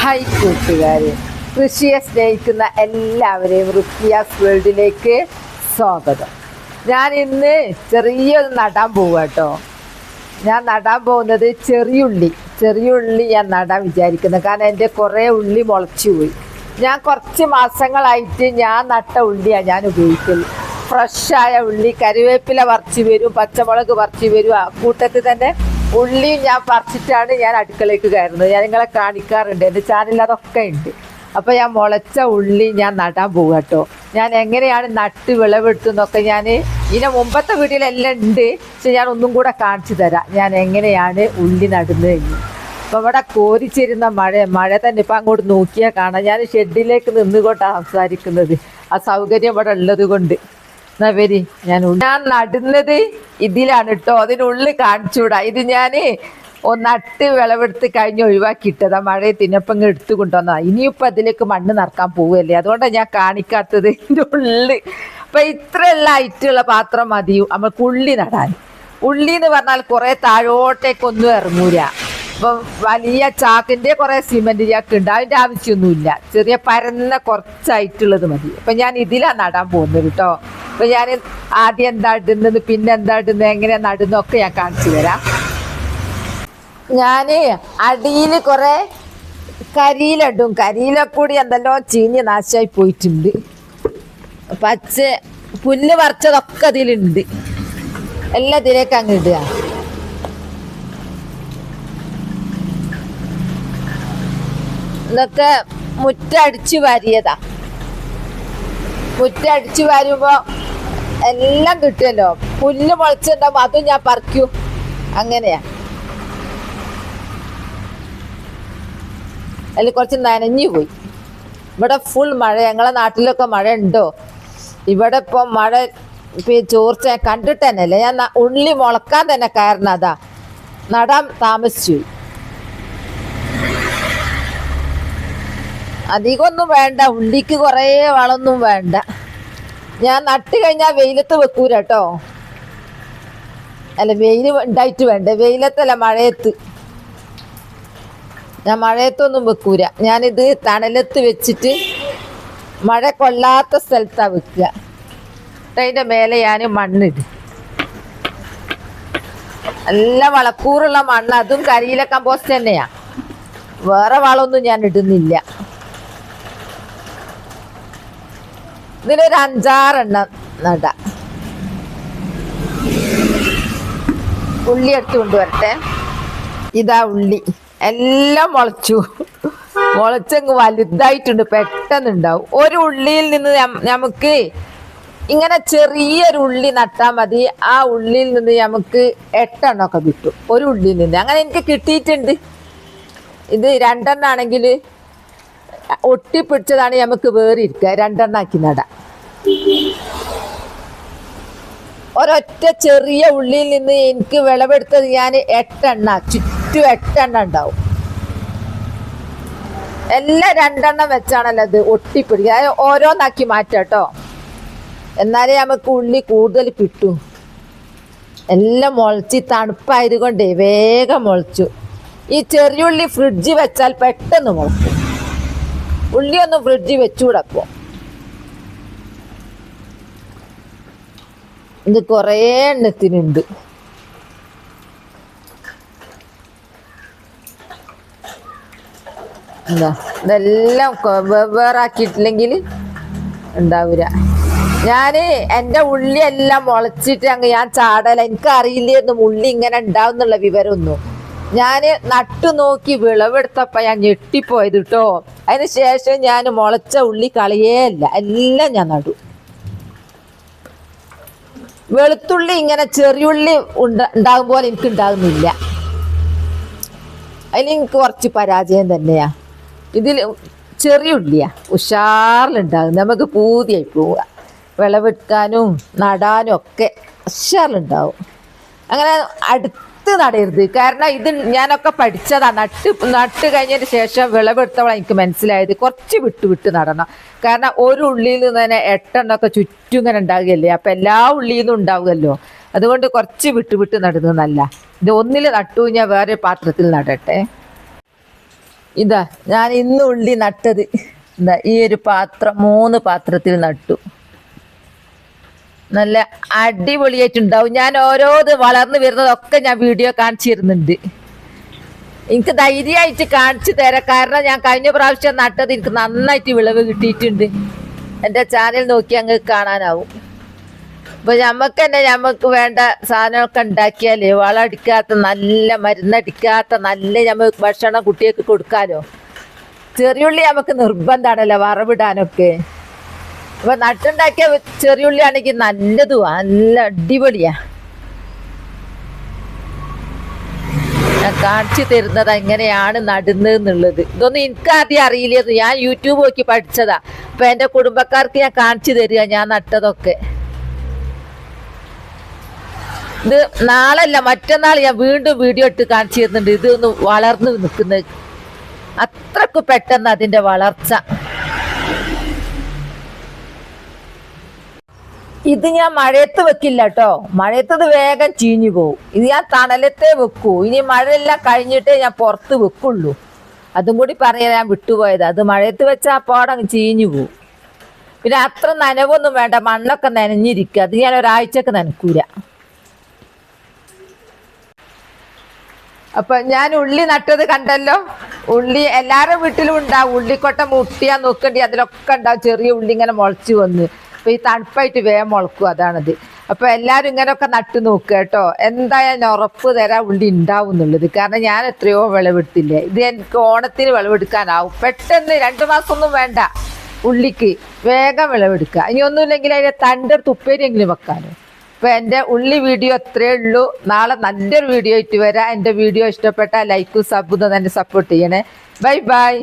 Hi കൂട്ടുകാരെ, കൃഷിയെ സ്നേഹിക്കുന്ന എല്ലാവരെയും റുക്കിയാസ് വേൾഡിലേക്ക് സ്വാഗതം. ഞാൻ ഇന്ന് ചെറിയൊരു നടാൻ പോവുക കേട്ടോ. ഞാൻ നടാൻ പോകുന്നത് ചെറിയുള്ളി ഞാൻ നടാൻ വിചാരിക്കുന്നത്. കാരണം എൻ്റെ കുറേ ഉള്ളി മുളച്ചു പോയി. ഞാൻ കുറച്ച് മാസങ്ങളായിട്ട് ഞാൻ നട്ട ഉള്ളിയാണ് ഞാൻ ഉപയോഗിക്കല്. ഫ്രഷായ ഉള്ളി, കരിവേപ്പില പറിച്ച് വരും, പച്ചമുളക് പറിച്ച് വരും. ആ കൂട്ടത്തിൽ തന്നെ ഉള്ളിയും ഞാൻ പറിച്ചിട്ടാണ് ഞാൻ അടുക്കളയ്ക്ക് കയറുന്നത്. ഞാൻ നിങ്ങളെ കാണിക്കാറുണ്ട്, എൻ്റെ ചാനലിൽ അതൊക്കെ ഉണ്ട്. അപ്പോൾ ഞാൻ മുളച്ച ഉള്ളി ഞാൻ നടാൻ പോകുക കേട്ടോ. ഞാൻ എങ്ങനെയാണ് നട്ട് വിളവെടുത്തുന്നൊക്കെ ഞാൻ ഇതിനെ മുമ്പത്തെ വീഡിയോയിലെല്ലാം ഉണ്ട്. പക്ഷെ ഞാൻ ഒന്നും കൂടെ കാണിച്ചു തരാം ഞാൻ എങ്ങനെയാണ് ഉള്ളി നടുന്നത്. അപ്പോൾ ഇവിടെ കോരിച്ചിരുന്ന മഴ തന്നെ ഇപ്പം അങ്ങോട്ട് നോക്കിയാൽ കാണാം. ഞാൻ ഷെഡിലേക്ക് നിന്നുകൊണ്ടാണ് സംസാരിക്കുന്നത്. ആ സൗകര്യം ഇവിടെ ഉള്ളത് കൊണ്ട്. എന്നാ വരി, ഞാൻ നടുന്നത് ഇതിലാണ് കേട്ടോ. അതിനുള്ളിൽ കാണിച്ചുകൂടാ. ഇത് ഞാൻ നട്ട് വിളവെടുത്ത് കഴിഞ്ഞ് ഒഴിവാക്കിയിട്ടതാ. മഴയത്തിനപ്പം എടുത്തു കൊണ്ടുവന്നതാ. ഇനിയിപ്പോൾ അതിലേക്ക് മണ്ണ് നിറക്കാൻ പോവുകയല്ലേ, അതുകൊണ്ടാണ് ഞാൻ കാണിക്കാത്തത്. ഇതിൻ്റെ ഉള്ളിൽ അപ്പം ഇത്രയുള്ള ഹൈറ്റുള്ള പാത്രം മതി നമുക്ക് ഉള്ളി നടാൻ. ഉള്ളി എന്ന് പറഞ്ഞാൽ കുറേ താഴോട്ടേക്കൊന്നും ഇറങ്ങൂല. അപ്പം വലിയ ചാക്കിൻ്റെ കുറേ സിമെൻറ്റ് ചാക്ക് ഉണ്ട്, അതിൻ്റെ ആവശ്യമൊന്നുമില്ല. ചെറിയ പരന്ന കുറച്ചായിട്ടുള്ളത് മതി. അപ്പം ഞാൻ ഇതിലാണ് നടാൻ പോകുന്നത് കേട്ടോ. അപ്പം ഞാൻ ആദ്യം എന്താ ഇടുന്നത്, പിന്നെ എന്താ ഇടുന്നത്, എങ്ങനെയാണ് നടുന്നതൊക്കെ ഞാൻ കാണിച്ചു തരാം. ഞാൻ അടിയിൽ കുറേ കരിയിലിടും. കരിയിലക്കൂടി എന്തെല്ലോ ചീഞ്ഞ് നാശമായി പോയിട്ടുണ്ട്. പച്ച പുല്ല് പറിച്ചതൊക്കെ അതിലുണ്ട്. എല്ലാം ഇതിലേക്ക് അങ്ങ് ഇടുക. ഇതൊക്കെ മുറ്റടിച്ച് വാരിയതാ. മുറ്റടിച്ച് വാരുമ്പോൾ എല്ലാം കിട്ടുമല്ലോ. പുല്ല് മുളച്ചുണ്ടാവും, അതും ഞാൻ പറിക്കും. അങ്ങനെയാ. അതിൽ കുറച്ച് നനഞ്ഞു പോയി. ഇവിടെ ഫുൾ മഴ. ഞങ്ങളെ നാട്ടിലൊക്കെ മഴ ഉണ്ടോ? ഇവിടെ ഇപ്പം മഴ ചോർച്ച കണ്ടിട്ട് തന്നെയല്ലേ. ഞാൻ ഉള്ളി മുളക്കാൻ തന്നെ കാരണം അതാ, നടാൻ താമസിച്ചു. അധികമൊന്നും വേണ്ട, ഉള്ളിക്ക് കുറേ വളമൊന്നും വേണ്ട. ഞാൻ നട്ട് കഴിഞ്ഞാൽ വെയിലത്ത് വെക്കൂല കേട്ടോ. അല്ല, വെയിൽ ഉണ്ടായിട്ട് വേണ്ട. വെയിലത്തല്ല, മഴയത്ത്. ഞാൻ മഴയത്തൊന്നും വെക്കൂല. ഞാനിത് തണലത്ത് വെച്ചിട്ട് മഴ കൊള്ളാത്ത സ്ഥലത്താണ് വെക്കുക. അതിൻ്റെ മേലെ ഞാൻ മണ്ണിടും. നല്ല വളക്കൂറുള്ള മണ്ണ്, അതും കരിയില കമ്പോസ്റ്റ് തന്നെയാണ്. വേറെ വളമൊന്നും ഞാൻ ഇടുന്നില്ല. ഇതിലൊരു 5-6 എണ്ണം നടാം. ഉള്ളി എടുത്ത് കൊണ്ടുവരട്ടെ. ഇതാ ഉള്ളി എല്ലാം മുളച്ചങ്ങ് വലുതായിട്ടുണ്ട്. പെട്ടെന്നുണ്ടാവും. ഒരു ഉള്ളിയിൽ നിന്ന് നമുക്ക് ഇങ്ങനെ ചെറിയൊരു ഉള്ളി നട്ടാൽ മതി. ആ ഉള്ളിയിൽ നിന്ന് നമുക്ക് 8 എണ്ണമൊക്കെ കിട്ടും ഒരു ഉള്ളിയിൽ നിന്ന്. അങ്ങനെ എനിക്ക് കിട്ടിയിട്ടുണ്ട്. ഇത് 2 എണ്ണം ആണെങ്കിൽ ഒട്ടിപ്പിടിച്ചതാണ്, നമുക്ക് വേറിയിരിക്കുക. 2 എണ്ണമാക്കി നടാം. ഒരൊറ്റ ചെറിയ ഉള്ളിയിൽ നിന്ന് എനിക്ക് വിളവെടുത്തത് ഞാൻ 8 എണ്ണ, ചുറ്റും 8 എണ്ണ ഉണ്ടാവും. എല്ലാം 2 എണ്ണം വെച്ചാണല്ലോ അത് ഒട്ടിപ്പിടിക്കുക. അത് ഓരോന്നാക്കി മാറ്റാം കേട്ടോ. എന്നാലേ നമുക്ക് ഉള്ളി കൂടുതൽ കിട്ടും. എല്ലാം മുളച്ച് തണുപ്പായത് കൊണ്ടേ വേഗം മുളച്ചു. ഈ ചെറിയുള്ളി ഫ്രിഡ്ജിൽ വെച്ചാൽ പെട്ടെന്ന് മുളക്കും. ഉള്ളിയൊന്നും ഫ്രിഡ്ജിൽ വെച്ചുകൂടപ്പോൾ. ഇത് കുറേ എണ്ണത്തിനുണ്ട്. എന്താ ഇതെല്ലാം വെവ്വേറാക്കിയിട്ടില്ലെങ്കിൽ ഉണ്ടാവില്ല. ഞാൻ എൻ്റെ ഉള്ളി എല്ലാം മുളച്ചിട്ട് അങ്ങ് ഞാൻ ചാടല. എനിക്ക് അറിയില്ലായിരുന്നു ഉള്ളി ഇങ്ങനെ ഉണ്ടാവും എന്നുള്ള വിവരമൊന്നും. ഞാൻ നട്ടു നോക്കി വിളവെടുത്തപ്പോൾ ഞാൻ ഞെട്ടിപ്പോയത് കേട്ടോ. അതിന് ശേഷം ഞാൻ മുളച്ച ഉള്ളി കളയേല്ല, എല്ലാം ഞാൻ നടും. വെളുത്തുള്ളി ഇങ്ങനെ ചെറിയുള്ളി ഉണ്ടാകും പോലെ എനിക്ക് ഉണ്ടാകുന്നില്ല. അതിലെനിക്ക് കുറച്ച് പരാജയം തന്നെയാ. ഇതിൽ ചെറിയുള്ളിയാ ഉഷാറിലുണ്ടാകും. നമുക്ക് പൂതിയായി പോവുക. വിളവെടുക്കാനും നടാനും ഒക്കെ ഉഷാറിലുണ്ടാവും. അങ്ങനെ അടുത്ത് നടരുത്. കാരണം ഇത് ഞാനൊക്കെ പഠിച്ചതാണ്. നട്ട് കഴിഞ്ഞതിന് ശേഷം വിളവെടുത്തവളാണ് എനിക്ക് മനസ്സിലായത് കുറച്ച് വിട്ട് നടണം. കാരണം ഒരു ഉള്ളിയിൽ നിന്ന് തന്നെ 8 എണ്ണമൊക്കെ ചുറ്റും ഇങ്ങനെ ഉണ്ടാകുകയല്ലേ. അപ്പം എല്ലാ ഉള്ളിയിൽ നിന്നും ഉണ്ടാവുമല്ലോ. അതുകൊണ്ട് കുറച്ച് വിട്ട് നടുന്നത് നല്ല. ഇത് ഒന്നിൽ നട്ടു ഞാൻ വേറെ പാത്രത്തിൽ നടട്ടെ. ഇതാ ഞാൻ ഇന്ന് ഉള്ളി നട്ടത്. എന്താ ഈ ഒരു പാത്രം 3 പാത്രത്തിൽ നട്ടു. നല്ല അടിപൊളിയായിട്ടുണ്ടാവും. ഞാൻ ഓരോത് വളർന്നു വരുന്നതൊക്കെ ഞാൻ വീഡിയോ കാണിച്ചു തരുന്നുണ്ട്. എനിക്ക് ധൈര്യമായിട്ട് കാണിച്ചു തരാം. കാരണം ഞാൻ കഴിഞ്ഞ പ്രാവശ്യം നട്ടത് എനിക്ക് നന്നായിട്ട് വിളവ് കിട്ടിയിട്ടുണ്ട്. എൻ്റെ ചാനൽ നോക്കി അങ്ങ് കാണാനാവും. അപ്പോൾ നമുക്ക് വേണ്ട സാധനമൊക്കെ ഉണ്ടാക്കിയാലേ വളമടിക്കാത്ത നല്ല മരുന്നടിക്കാത്ത നല്ല നമുക്ക് ഭക്ഷണം കുട്ടികൾക്ക് കൊടുക്കാലോ. ചെറിയുള്ളി നമുക്ക് നിർബന്ധമാണല്ലോ വറവിടാനൊക്കെ. അപ്പോൾ നട്ടുണ്ടാക്കിയ ചെറിയുള്ളി ആണെങ്കിൽ നല്ലതും നല്ല അടിപൊളിയാ. ഞാൻ കാണിച്ചു തരുന്നത് എങ്ങനെയാണ് നടുന്നത് എന്നുള്ളത്. ഇതൊന്നും എനിക്ക് ആദ്യം അറിയില്ലായിരുന്നു. ഞാൻ യൂട്യൂബ് നോക്കി പഠിച്ചതാ. അപ്പം എൻ്റെ കുടുംബക്കാർക്ക് ഞാൻ കാണിച്ചു തരിക ഞാൻ നട്ടതൊക്കെ. ഇത് നാളല്ല മറ്റന്നാൾ ഞാൻ വീണ്ടും വീഡിയോ ഇട്ട് കാണിച്ചു തരുന്നുണ്ട്. ഇതൊന്ന് വളർന്നു നിൽക്കുന്നത് അത്രക്ക് പെട്ടെന്ന് അതിൻ്റെ വളർച്ച. ഇത് ഞാൻ മഴയത്ത് വെക്കില്ല കേട്ടോ. മഴയത്തത് വേഗം ചീഞ്ഞു പോവും. ഇത് ഞാൻ തണലത്തെ വെക്കൂ. ഇനി മഴയെല്ലാം കഴിഞ്ഞിട്ടേ ഞാൻ പുറത്ത് വെക്കുള്ളൂ. അതും കൂടി പറയാൻ ഞാൻ വിട്ടുപോയത്. അത് മഴയത്ത് വെച്ചാൽ പാടങ്ങ് ചീഞ്ഞു പോവും. പിന്നെ അത്ര നനവൊന്നും വേണ്ട, മണ്ണൊക്കെ നനഞ്ഞിരിക്കുക. അത് ഞാൻ ഒരാഴ്ചക്ക് നനക്കൂല. അപ്പൊ ഞാൻ ഉള്ളി നട്ടത് കണ്ടല്ലോ. ഉള്ളി എല്ലാവരുടെ വീട്ടിലും ഉണ്ടാവും. ഉള്ളിക്കൊട്ട മുട്ടിയാൽ നോക്കണ്ടി അതിലൊക്കെ ഉണ്ടാവും ചെറിയ ഉള്ളി ഇങ്ങനെ മുളച്ചു വന്ന്. അപ്പൊ ഈ തണുപ്പായിട്ട് വേഗം മുളക്കും. അതാണത്. അപ്പൊ എല്ലാവരും ഇങ്ങനെയൊക്കെ നട്ടു നോക്കുക കേട്ടോ. എന്തായാലും ഞാൻ ഉറപ്പ് തരാം ഉള്ളി ഉണ്ടാവും എന്നുള്ളത്. കാരണം ഞാൻ എത്രയോ വിളവെടുത്തില്ലേ. ഇത് എനിക്ക് ഓണത്തിന് വിളവെടുക്കാനാവും. പെട്ടെന്ന് 2 മാസമൊന്നും വേണ്ട ഉള്ളിക്ക്. വേഗം വിളവെടുക്കുക. ഇനി ഒന്നുമില്ലെങ്കിൽ അതിൻ്റെ തണ്ടെടുത്ത് ഉപ്പേരിയെങ്കിലും വെക്കാനോ. അപ്പോൾ എൻ്റെ ഉള്ളി വീഡിയോ അത്രയേ ഉള്ളൂ. നാളെ നല്ലൊരു വീഡിയോ ആയിട്ട് വരാം. എൻ്റെ വീഡിയോ ഇഷ്ടപ്പെട്ടാൽ ലൈക്കും സബും തന്നെ സപ്പോർട്ട് ചെയ്യണേ. Bye bye.